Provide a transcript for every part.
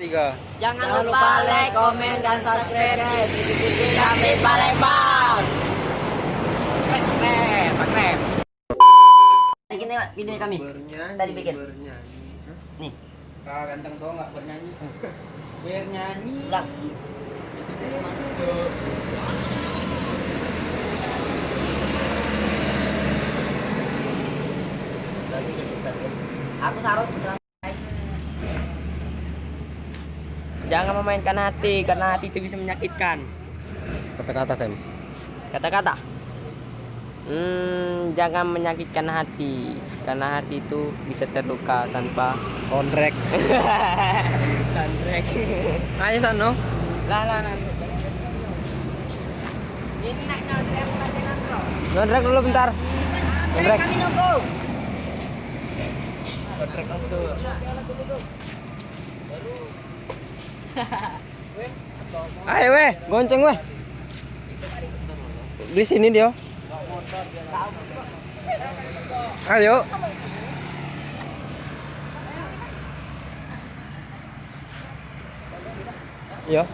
3. Jangan lupa like, komen, dan subscribe guys. Ikuti Ramli Palembang. Keren. Bikin video kami. Tadi bikin. Nih. Ganteng tuh nggak bernyanyi. Bernyanyi. Lang. Aku Sarot guys. Jangan memainkan hati karena hati itu bisa menyakitkan. Kata-kata Sam. Kata-kata. Jangan menyakitkan hati karena hati itu bisa terluka tanpa Kondrek. sandrek. Ayo sana. Lah. Ini naiknya yang Kondrek dulu bentar. Kondrek. kami nunggu. Kondrek dulu. Ayo weh, gonceng weh. Di sini dia. Ayo. Iya.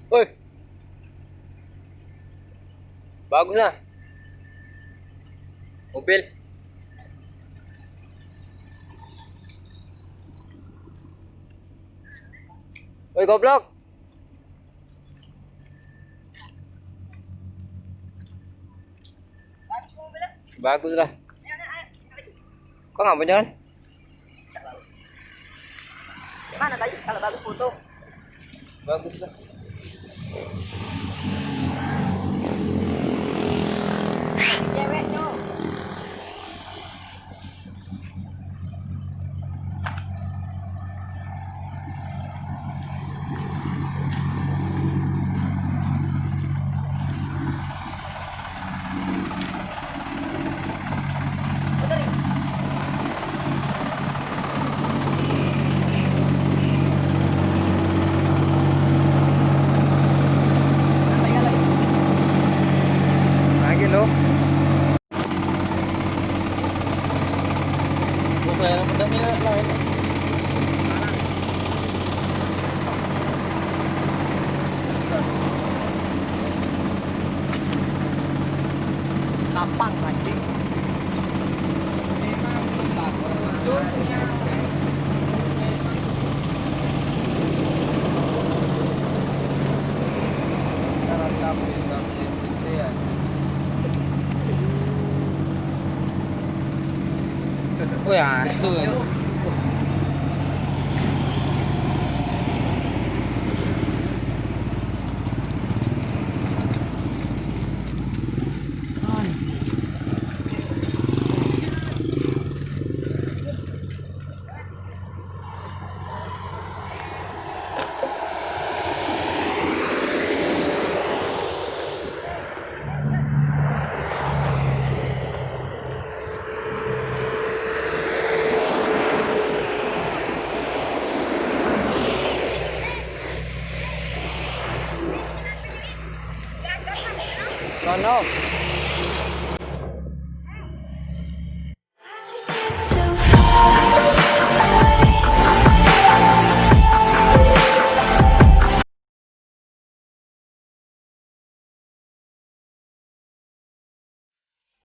Woi. Bagus nah. Mobil. Woi goblok. Bagus lah. Kok nggak punya kan? Gimana tadi kalau bagus foto? Bagus lah. Cewek no. Lagi lo. Saya pedangnya lain. Lapang anjing. Oh ya, asu. Sono.